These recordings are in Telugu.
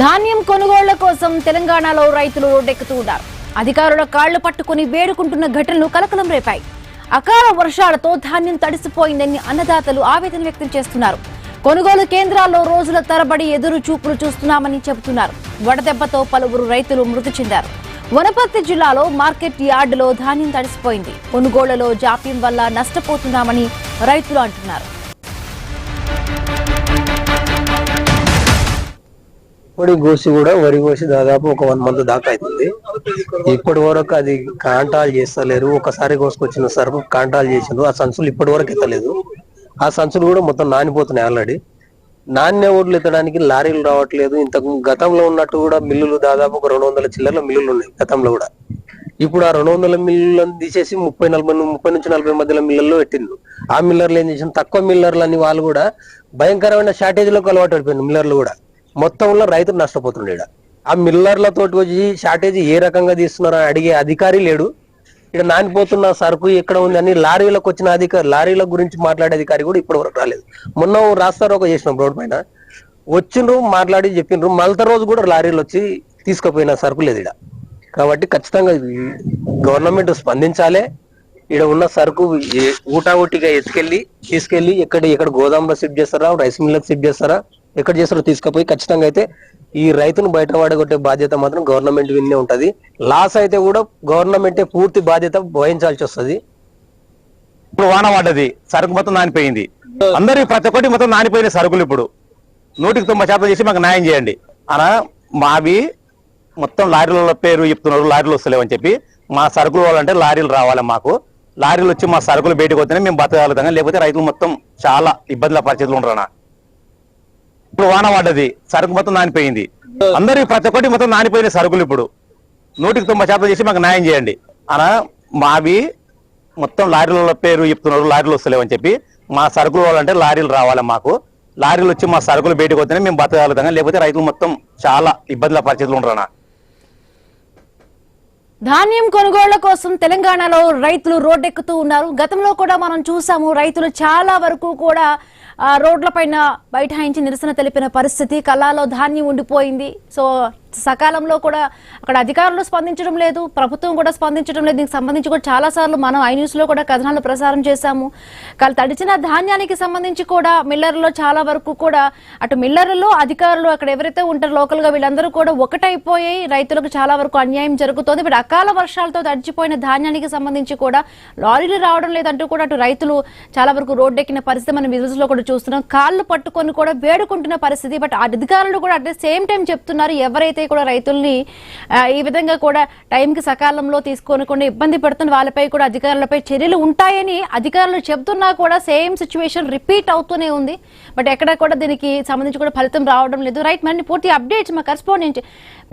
ధాన్యం కొనుగోళ్ల కోసం తెలంగాణలో రైతులు రోడ్డెక్కుతున్నారు. అధికారుల కాళ్లు పట్టుకుని వేడుకుంటున్న ఘటనలు కలకలం రేపాయి. అకాల వర్షాలతో ధాన్యం తడిసిపోయిందని అన్నదాతలు ఆవేదన వ్యక్తం చేస్తున్నారు. కొనుగోలు కేంద్రాల్లో రోజుల తరబడి ఎదురు చూపులు చూస్తున్నామని చెబుతున్నారు. వడదెబ్బతో పలువురు రైతులు మృతి చెందారు. వనపర్తి జిల్లాలో మార్కెట్ యార్డులో ధాన్యం తడిసిపోయింది. కొనుగోళ్లలో జాప్యం వల్ల నష్టపోతున్నామని రైతులు అంటున్నారు. ఇప్పటి కోసి కూడా వరి కోసి దాదాపు ఒక 1 month దాకా అవుతుంది. ఇప్పటి వరకు అది కాంటాలు చేస్తలేరు. ఒకసారి కోసుకొచ్చిన సరుకు కాంటాలు చేసిండ్రు. ఆ సంచులు ఇప్పటి వరకు ఎత్తలేదు. ఆ సంచులు కూడా మొత్తం నానిపోతున్నాయి. ఆల్రెడీ నాణ్య ఓట్లు ఎత్తడానికి లారీలు రావట్లేదు. ఇంతకు గతంలో ఉన్నట్టు కూడా మిల్లులు దాదాపు ఒక 200 చిల్లర్ల మిల్లులు ఉన్నాయి గతంలో కూడా. ఇప్పుడు ఆ 200 మిల్లులను తీసేసి 30 నుంచి 40 మధ్యలో మిల్లర్లో పెట్టిండ్రు. ఆ మిల్లర్లు ఏం చేసిన తక్కువ మిల్లర్లు అని వాళ్ళు కూడా భయంకరమైన షార్టేజ్లోకి అలవాటు పడిపోయింది. మిల్లర్లు కూడా మొత్తంలో రైతులు నష్టపోతుండే. ఆ మిల్లర్లతోటి వచ్చి షార్టేజ్ ఏ రకంగా తీస్తున్నారని అడిగే అధికారి లేడు. ఇక్కడ నానిపోతున్న సరుకు ఎక్కడ ఉంది అని లారీలకు వచ్చిన అధికారి, లారీల గురించి మాట్లాడే అధికారి కూడా ఇప్పటి వరకు రాలేదు. మొన్న రాస్తారు ఒక చేసినాం రోడ్ పైన వచ్చిండ్రు, మాట్లాడి చెప్పిండ్రు. మళ్ళీ రోజు కూడా లారీలు వచ్చి తీసుకుపోయిన సరుకు లేదు ఇక్కడ. కాబట్టి ఖచ్చితంగా గవర్నమెంట్ స్పందించాలి. ఇక్కడ ఉన్న సరుకు ఊటాఊటిగా తీసుకెళ్లి ఎక్కడ గోదాంలో షిఫ్ట్ చేస్తారా, రైస్ మిల్లకు షిఫ్ట్ చేస్తారా, ఎక్కడ చేస్తారో తీసుకుపోయి ఖచ్చితంగా అయితే ఈ రైతును బయట పడగొట్టే బాధ్యత మాత్రం గవర్నమెంట్ విన్నే ఉంటది. లాస్ అయితే కూడా గవర్నమెంటే పూర్తి బాధ్యత వహించాల్సి వస్తుంది. ఇప్పుడు వాన పడ్డది, సరుకు మొత్తం నానిపోయింది. అందరికి ప్రతి ఒక్కటి మొత్తం నానిపోయిన సరుకులు ఇప్పుడు 100% చేసి మాకు న్యాయం చేయండి అలా. మావి మొత్తం లారీల పేరు చెప్తున్నారు, లారీలు వస్తలేవని చెప్పి. మా సరుకులు వాళ్ళంటే లారీలు రావాలి. మాకు లారీలు వచ్చి మా సరుకులు బయటకు వస్తేనే మేము బతకగలుగుతాం, లేకపోతే రైతులు మొత్తం చాలా ఇబ్బందుల పరిస్థితులు ఉండరా. ఇప్పుడు వాన పడ్డది, సరుకు మొత్తం నానిపోయింది. అందరికి ప్రతి ఒక్కటి మొత్తం నానిపోయిన సరుకులు ఇప్పుడు 100% చేసి మాకు న్యాయం చేయండి అలా. మావి మొత్తం లారీల పేరు చెప్తున్నారు, లారీలు వస్తలేవని చెప్పి. మా సరుకులు వాళ్ళంటే లారీలు రావాలి. మాకు లారీలు వచ్చి మా సరుకులు బయటకు వస్తేనే మేము బతకగలుగుతాం, లేకపోతే రైతులు మొత్తం చాలా ఇబ్బందుల పరిస్థితులు ఉండరా. ధాన్యం కొనుగోళ్ల కోసం తెలంగాణలో రైతులు రోడ్డెక్కుతూ ఉన్నారు. గతంలో కూడా మనం చూసాము, రైతులు చాలా వరకు కూడా రోడ్లపైన బైఠాయించి నిరసన తెలిపిన పరిస్థితి. కల్లాలో ధాన్యం ఉండిపోయింది. సో సకాలంలో కూడా అక్కడ అధికారులు స్పందించడం లేదు, ప్రభుత్వం కూడా స్పందించడం లేదు. దీనికి సంబంధించి కూడా చాలాసార్లు మనం ఐన్యూస్లో కూడా కథనాలు ప్రసారం చేశాము. తడిచిన ధాన్యానికి సంబంధించి కూడా మిల్లర్లో చాలా వరకు కూడా అటు మిల్లర్లు, అధికారులు అక్కడ ఎవరైతే ఉంటారో లోకల్గా వీళ్ళందరూ కూడా ఒకటైపోయి రైతులకు చాలా వరకు అన్యాయం జరుగుతోంది. ఇప్పుడు అకాల వర్షాలతో తడిచిపోయిన ధాన్యానికి సంబంధించి కూడా లారీలు రావడం లేదంటూ కూడా అటు రైతులు చాలా వరకు రోడ్డెక్కిన పరిస్థితి మనం విజువల్స్లో కూడా చూస్తున్నాం. కాళ్ళు పట్టుకొని కూడా వేడుకుంటున్న పరిస్థితి. బట్ అధికారులు కూడా అట్ ద సేమ్ టైం చెప్తున్నారు, ఎవరైతే కూడా రైతుల్ని ఈ విధంగా కూడా టైంకి సకాలంలో తీసుకోనకుండా ఇబ్బంది పెడుతున్న వాళ్ళపై కూడా అధికారులపై చర్యలు ఉంటాయని అధికారులు చెబుతున్నా కూడా సేమ్ సిచ్యువేషన్ రిపీట్ అవుతూనే ఉంది. బట్ ఎక్కడ కూడా దీనికి సంబంధించి కూడా ఫలితం రావడం లేదు. రైట్, మరి పూర్తి అప్డేట్స్ మా కరెస్పాండెంట్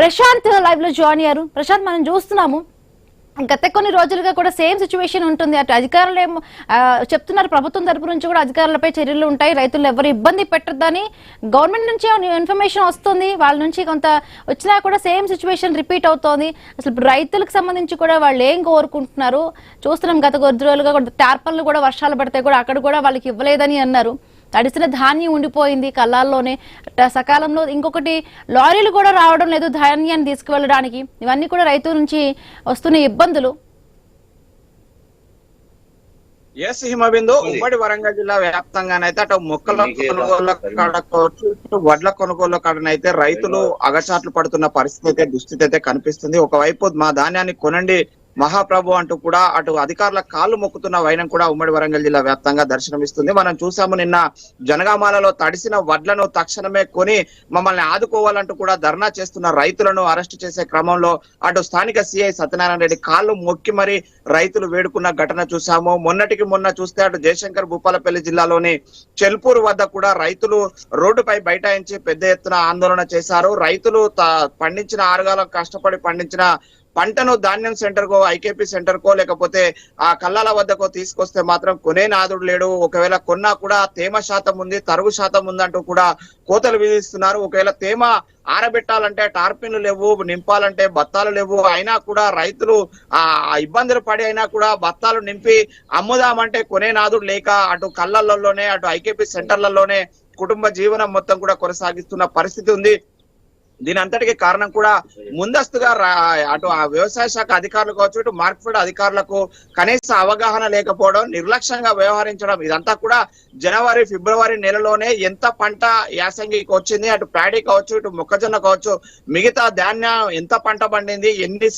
ప్రశాంత్ లైవ్ లో జాయిన్ అయ్యారు. ప్రశాంత్, మనం చూస్తున్నాము గత కొన్ని రోజులుగా కూడా సేమ్ సిచ్యువేషన్ ఉంటుంది. అటు అధికారులు ఏమో చెప్తున్నారు, ప్రభుత్వం తరపు నుంచి కూడా అధికారులపై చర్యలు ఉంటాయి, రైతులు ఎవరు ఇబ్బంది పెట్టద్దని గవర్నమెంట్ నుంచి ఇన్ఫర్మేషన్ వస్తుంది. వాళ్ళ నుంచి కొంత వచ్చినా కూడా సేమ్ సిచ్యువేషన్ రిపీట్ అవుతోంది. అసలు రైతులకు సంబంధించి కూడా వాళ్ళు ఏం కోరుకుంటున్నారు చూస్తున్నాం. గత కొద్ది రోజులుగా టార్పన్లు కూడా వర్షాలు పడితే కూడా అక్కడ కూడా వాళ్ళకి ఇవ్వలేదని అన్నారు. తడిసిన ధాన్యం ఉండిపోయింది కల్లాల్లోనే. సకాలంలో ఇంకొకటి లారీలు కూడా రావడం లేదు ధాన్యాన్ని తీసుకువెళ్ళడానికి. ఇవన్నీ కూడా రైతుల నుంచి వస్తున్న ఇబ్బందులు. ఎస్ హిమబిందు, ఉమ్మడి వరంగల్ జిల్లా వ్యాప్తంగానైతే అటు మొక్కల కొనుగోళ్ల కాడకోవచ్చు, ఇటు వడ్ల కొనుగోళ్ల కాడనైతే రైతులు అగచాట్లు పడుతున్న పరిస్థితి అయితే దుస్థితి అయితే కనిపిస్తుంది. ఒకవైపు మా ధాన్యాన్ని కొనండి మహాప్రభు అంటూ కూడా అటు అధికారుల కాళ్ళు మొక్కుతున్న వైనం కూడా ఉమ్మడి వరంగల్ జిల్లా వ్యాప్తంగా దర్శనమిస్తుంది. మనం చూసాము, నిన్న జనగామాలలో తడిసిన వడ్లను తక్షణమే కొని మమ్మల్ని ఆదుకోవాలంటూ కూడా ధర్నా చేస్తున్న రైతులను అరెస్టు చేసే క్రమంలో అటు స్థానిక సిఐ సత్యనారాయణ రెడ్డి కాళ్ళు మొక్కి మరి రైతులు వేడుకున్న ఘటన చూసాము. మొన్నటికి మొన్న చూస్తే అటు జయశంకర్ భూపాలపల్లి జిల్లాలోని చెల్పూరు వద్ద కూడా రైతులు రోడ్డుపై బైఠాయించి పెద్ద ఎత్తున ఆందోళన చేశారు. రైతులు పండించిన ఆరుగాలం కష్టపడి పండించిన పంటను ధాన్యం సెంటర్ కో, ఐకేపీ సెంటర్ కో, లేకపోతే ఆ కల్లాల వద్దకో తీసుకొస్తే మాత్రం కొనే నాదుడు లేడు. ఒకవేళ కొన్నా కూడా తేమ శాతం ఉంది, తరుగు శాతం ఉందంటూ కూడా కోతలు విధిస్తున్నారు. ఒకవేళ తేమ ఆరబెట్టాలంటే టార్పిన్లు లేవు, నింపాలంటే బత్తాలు లేవు. అయినా కూడా రైతులు ఆ ఇబ్బందులు పడి అయినా కూడా బత్తాలు నింపి అమ్ముదామంటే కొనే నాదుడు లేక అటు కళ్ళల్లోనే అటు ఐకేపీ సెంటర్లలోనే కుటుంబ జీవనం మొత్తం కూడా కొనసాగిస్తున్న పరిస్థితి ఉంది. దీని అంతటికి కారణం కూడా ముందస్తుగా అటు ఆ వ్యవసాయ శాఖ అధికారులు కావచ్చు, ఇటు మార్కెట్ అధికారులకు కనీస అవగాహన లేకపోవడం, నిర్లక్ష్యంగా వ్యవహరించడం. ఇదంతా కూడా జనవరి ఫిబ్రవరి నెలలోనే ఎంత పంట యాసంగికి వచ్చింది, అటు ప్యాడీ కావచ్చు, ఇటు మొక్కజొన్న కావచ్చు, మిగతా ధాన్యం ఎంత పంట పండింది, ఎన్ని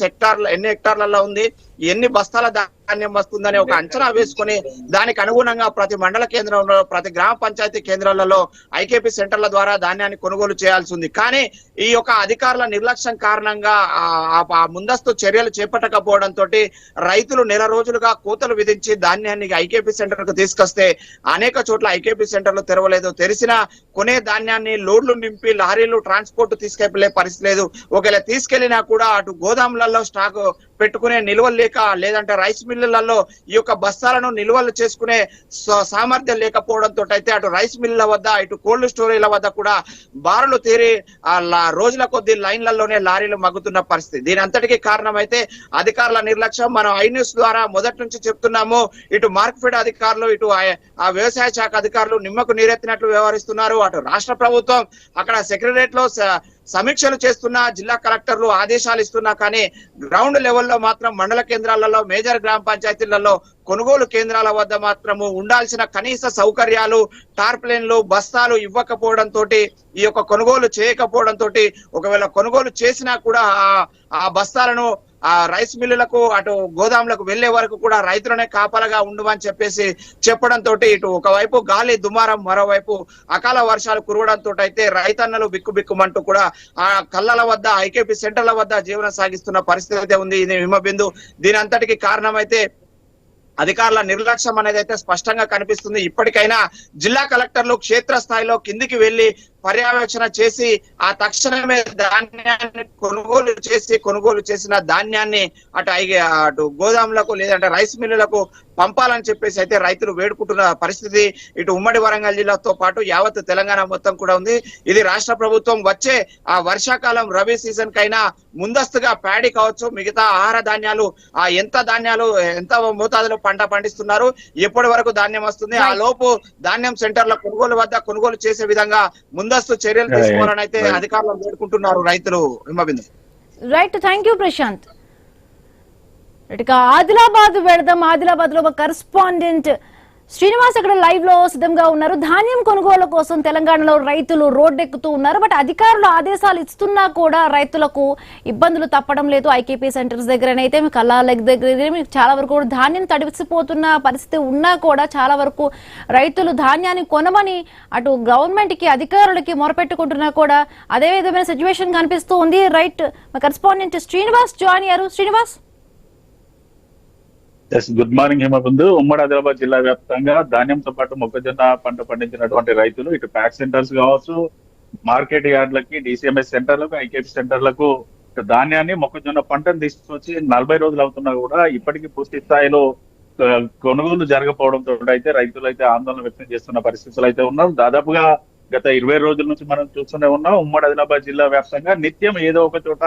హెక్టార్లలో ఉంది, ఎన్ని బస్తాల ధాన్యం వస్తుందని ఒక అంచనా వేసుకుని దానికి అనుగుణంగా ప్రతి మండల కేంద్రంలో, ప్రతి గ్రామ పంచాయతీ కేంద్రాలలో ఐకేపీ సెంటర్ల ద్వారా ధాన్యాన్ని కొనుగోలు చేయాల్సి ఉంది. కానీ ఈ యొక్క అధికారుల నిర్లక్ష్యం కారణంగా ముందస్తు చర్యలు చేపట్టకపోవడంతో రైతులు నెల రోజులుగా కోతలు విధించి ధాన్యాన్ని ఐకేపీ సెంటర్ కు తీసుకొస్తే అనేక చోట్ల ఐకేపీ సెంటర్లు తెరవలేదు. తెరిచిన కొనే ధాన్యాన్ని లోడ్లు నింపి లారీలు ట్రాన్స్పోర్ట్ తీసుకెళ్లే పరిస్థితి లేదు. ఒకవేళ తీసుకెళ్లినా కూడా అటు గోదాములలో స్టాక్ పెట్టుకునే నిల్వలు లేక, లేదంటే రైస్ మిల్లులలో ఈ యొక్క బస్తాలను నిల్వలు చేసుకునే సామర్థ్యం లేకపోవడంతో అయితే అటు రైస్ మిల్లుల వద్ద, ఇటు కోల్డ్ స్టోరేజ్ల వద్ద కూడా బారులు తీరి రోజుల కొద్ది లైన్లలోనే లారీలు మగ్గుతున్న పరిస్థితి. దీని అంతటికీ కారణం అయితే అధికారుల నిర్లక్ష్యం. మనం ఐ న్యూస్ ద్వారా మొదటి నుంచి చెప్తున్నాము, ఇటు మార్కెట్ అధికారులు, ఇటు ఆ వ్యవసాయ శాఖ అధికారులు నిమ్మకు నీరెత్తినట్లు వ్యవహరిస్తున్నారు. అటు రాష్ట్ర ప్రభుత్వం అక్కడ సెక్రటరియట్ లో సమీక్షలు చేస్తున్నా, జిల్లా కలెక్టర్లు ఆదేశాలు ఇస్తున్నా, కానీ గ్రౌండ్ లెవెల్లో మాత్రం మండల కేంద్రాలలో, మేజర్ గ్రామ పంచాయతీలలో, కొనుగోలు కేంద్రాల వద్ద మాత్రము ఉండాల్సిన కనీస సౌకర్యాలు, టార్ప్లైన్లు, బస్తాలు ఇవ్వకపోవడంతో, ఈ యొక్క కొనుగోలు చేయకపోవడంతో, ఒకవేళ కొనుగోలు చేసినా కూడా ఆ బస్తాలను ఆ రైస్ మిల్లులకు, అటు గోదాములకు వెళ్లే వరకు కూడా రైతులనే కాపలగా ఉండమని చెప్పేసి చెప్పడంతో, ఇటు ఒకవైపు గాలి దుమారం, మరోవైపు అకాల వర్షాలు కురవడంతో అయితే రైతన్నలు బిక్కుబిక్కుమంటూ కూడా ఆ కళ్ళల వద్ద, ఐకేపీ సెంటర్ల వద్ద జీవనం సాగిస్తున్న పరిస్థితి అయితే ఉంది. ఇది హిమబిందు. దీని అంతటికి కారణం అయితే అధికారుల నిర్లక్ష్యం అనేది అయితే స్పష్టంగా కనిపిస్తుంది. ఇప్పటికైనా జిల్లా కలెక్టర్లు క్షేత్రస్థాయిలో కిందికి వెళ్లి పర్యవేక్షణ చేసి ఆ తక్షణమే ధాన్యాన్ని కొనుగోలు చేసిన ధాన్యాన్ని అటు గోదాములకు, లేదంటే రైస్ మిల్లులకు పంపాలని చెప్పేసి అయితే రైతులు వేడుకుంటున్న పరిస్థితి ఇటు ఉమ్మడి వరంగల్ జిల్లాతో పాటు యావత్ తెలంగాణ మొత్తం కూడా ఉంది. ఇది రాష్ట్ర ప్రభుత్వం వచ్చే ఆ వర్షాకాలం రబీ సీజన్ కైనా ముందస్తుగా ప్యాడీ కావచ్చు, మిగతా ఆహార ధాన్యాలు, ఎంత మోతాదులో పంట పండిస్తున్నారు, ఎప్పటి వరకు ధాన్యం వస్తుంది, ఆ లోపు ధాన్యం సెంటర్ల కొనుగోలు వద్ద కొనుగోలు చేసే విధంగా ముందస్తు చర్యలు తీసుకోవాలని అయితే అధికారులు వేడుకుంటున్నారు రైతులు. Himabindu. Right, thank you Prashant. ఇక ఆదిలాబాద్ వెళదాం. ఆదిలాబాద్ లో ఒక కరెస్పాండెంట్ శ్రీనివాస్ అక్కడ లైవ్ లో సిద్ధంగా ఉన్నారు. ధాన్యం కొనుగోలు కోసం తెలంగాణలో రైతులు రోడ్డెక్కుతూ ఉన్నారు. బట్ అధికారులు ఆదేశాలు ఇస్తున్నా కూడా రైతులకు ఇబ్బందులు తప్పడం లేదు. ఐకేపీ సెంటర్స్ దగ్గరనైతే కల్లాల దగ్గర చాలా వరకు ధాన్యం తడిసిపోతున్న పరిస్థితి ఉన్నా కూడా చాలా వరకు రైతులు ధాన్యాన్ని కొనమని అటు గవర్నమెంట్ కి, అధికారులకి మొరపెట్టుకుంటున్నా కూడా అదే విధమైన సిచ్యువేషన్ కనిపిస్తూ ఉంది. రైట్, కరెస్పాండెంట్ శ్రీనివాస్ జాయిన్ అయ్యారు. శ్రీనివాస్. Good morning Himabindu. ఉమ్మడి ఆదిలాబాద్ జిల్లా వ్యాప్తంగా ధాన్యంతో పాటు మొక్కజొన్న పంట పండించినటువంటి రైతులు ఇటు ప్యాక్ సెంటర్స్ కావచ్చు, మార్కెట్ యార్డ్లకి, డిసిఎంఎస్ సెంటర్లకు, ఐకేపీ సెంటర్లకు ధాన్యాన్ని, మొక్కజొన్న పంటను తీసుకొచ్చి 40 రోజులు అవుతున్నా కూడా ఇప్పటికీ పూర్తి స్థాయిలో కొనుగోలు జరగకపోవడంతో అయితే రైతులు అయితే ఆందోళన వ్యక్తం చేస్తున్న పరిస్థితులు అయితే ఉన్నారు. దాదాపుగా గత 20 రోజుల నుంచి మనం చూస్తూనే ఉన్నాం. ఉమ్మడి ఆదిలాబాద్ జిల్లా వ్యాప్తంగా నిత్యం ఏదో ఒక చోట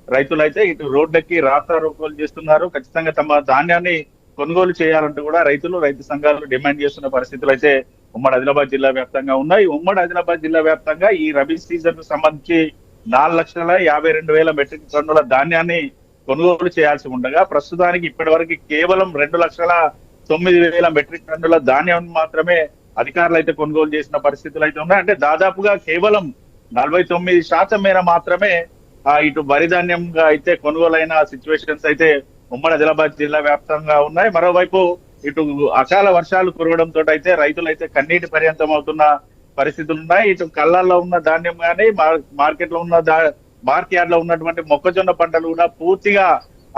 రైతులు అయితే ఇటు రోడ్లకి రాస్తారోకోలు చేస్తున్నారు. ఖచ్చితంగా తమ ధాన్యాన్ని కొనుగోలు చేయాలంటూ కూడా రైతు సంఘాలు డిమాండ్ చేస్తున్న పరిస్థితులు అయితే ఉమ్మడి ఆదిలాబాద్ జిల్లా వ్యాప్తంగా ఉన్నాయి. ఉమ్మడి ఆదిలాబాద్ జిల్లా వ్యాప్తంగా ఈ రబీ సీజన్ కు సంబంధించి 4,52,000 మెట్రిక్ టన్నుల ధాన్యాన్ని కొనుగోలు చేయాల్సి ఉండగా ప్రస్తుతానికి ఇప్పటి వరకు కేవలం 2,09,000 మెట్రిక్ టన్నుల ధాన్యం మాత్రమే అధికారులు అయితే కొనుగోలు చేసిన పరిస్థితులు అయితే ఉన్నాయి. అంటే దాదాపుగా కేవలం 49% మేర మాత్రమే ఇటు వరి ధాన్యంగా అయితే కొనుగోలైన సిచ్యువేషన్స్ అయితే ఉమ్మడి ఆదిలాబాద్ జిల్లా వ్యాప్తంగా ఉన్నాయి. మరోవైపు ఇటు అకాల వర్షాలు కురవడంతో అయితే రైతులు అయితే కన్నీటి పర్యంతం అవుతున్న పరిస్థితులు ఉన్నాయి. ఇటు కళ్ళాల్లో ఉన్న ధాన్యం కానీ, మార్కెట్ లో ఉన్న మార్కెట్ యార్డ్ లో ఉన్నటువంటి మొక్కజొన్న పంటలు కూడా పూర్తిగా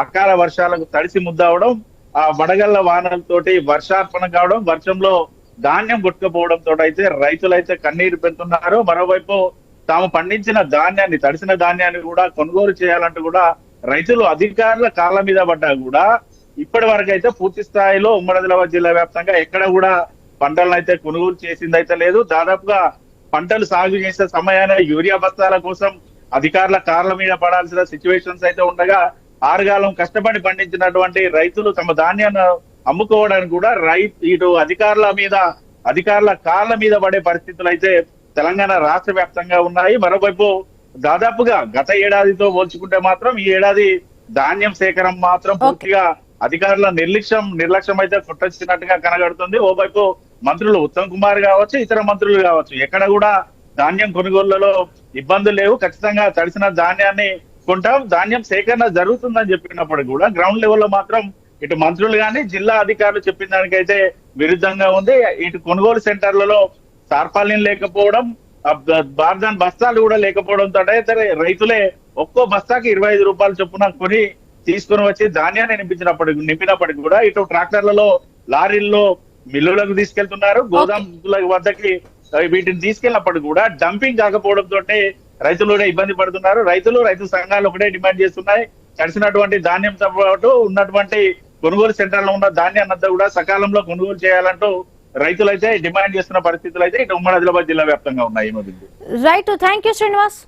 అకాల వర్షాలకు తడిసి ముద్దవడం, ఆ వడగళ్ల వానలతోటి వర్షార్పణ కావడం, వర్షంలో ధాన్యం కొట్టుకుపోవడంతో అయితే రైతులు అయితే కన్నీరు పెడుతున్నారు. మరోవైపు తాము పండించిన ధాన్యాన్ని, తడిసిన ధాన్యాన్ని కూడా కొనుగోలు చేయాలంటూ కూడా రైతులు అధికారుల కాళ్ళ మీద పడ్డా కూడా ఇప్పటి వరకు అయితే పూర్తి స్థాయిలో ఉమ్మడి ఆదిలాబాద్ జిల్లా వ్యాప్తంగా ఎక్కడ కూడా పంటలను అయితే కొనుగోలు చేసింది అయితే లేదు. దాదాపుగా పంటలు సాగు చేసే సమయాన్ని యూరియా బస్తాల కోసం అధికారుల కాళ్ళ మీద పడాల్సిన సిచ్యువేషన్స్ అయితే ఉండగా, ఆరుగాలం కష్టపడి పండించినటువంటి రైతులు తమ ధాన్యాన్ని అమ్ముకోవడానికి కూడా ఇటు అధికారుల కాళ్ళ మీద పడే పరిస్థితులు అయితే తెలంగాణ రాష్ట్ర వ్యాప్తంగా ఉన్నాయి. మరోవైపు దాదాపుగా గత ఏడాదితో పోల్చుకుంటే మాత్రం ఈ ఏడాది ధాన్యం సేకరణ మాత్రం పూర్తిగా అధికారుల నిర్లక్ష్యం అయితే కొట్టొచ్చినట్టుగా కనగడుతుంది. ఓవైపు మంత్రులు ఉత్తమ్ కుమార్ కావచ్చు, ఇతర మంత్రులు కావచ్చు, ఎక్కడ కూడా ధాన్యం కొనుగోళ్లలో ఇబ్బందులు లేవు. ఖచ్చితంగా తడిసిన ధాన్యాన్ని కొంటాం, ధాన్యం సేకరణ జరుగుతుందని చెప్పినప్పుడు కూడా గ్రౌండ్ లెవెల్లో మాత్రం ఇటు మంత్రులు కానీ జిల్లా అధికారులు చెప్పిన దానికైతే విరుద్ధంగా ఉంది. ఇటు కొనుగోలు సెంటర్లలో టార్పాలిన్ లేకపోవడం, బార్దాన్ బస్తాలు కూడా లేకపోవడంతో రైతులే ఒక్కో బస్తాకి 25 రూపాయల చొప్పున కొని తీసుకుని వచ్చి ధాన్యాన్ని నింపినప్పటికీ కూడా ఇటు ట్రాక్టర్లలో, లారీల్లో మిల్లులకు తీసుకెళ్తున్నారు. గోదాముల వద్దకి వీటిని తీసుకెళ్ళినప్పటికీ కూడా డంపింగ్ కాకపోవడంతో రైతులు కూడా ఇబ్బంది పడుతున్నారు. రైతు సంఘాలు ఒకటే డిమాండ్ చేస్తున్నాయి, తడిసినటువంటి ధాన్యంతో పాటు ఉన్నటువంటి కొనుగోలు సెంటర్లో ఉన్న ధాన్యాన్నంతా కూడా సకాలంలో కొనుగోలు చేయాలంటూ రైతులైతే డిమాండ్ చేస్తున్న పరిస్థితులు అయితే ఇటు ఉమ్మడి ఆదిలాబాద్ జిల్లా వ్యాప్తంగా ఉన్నాయి. Right, thank you Srinivas.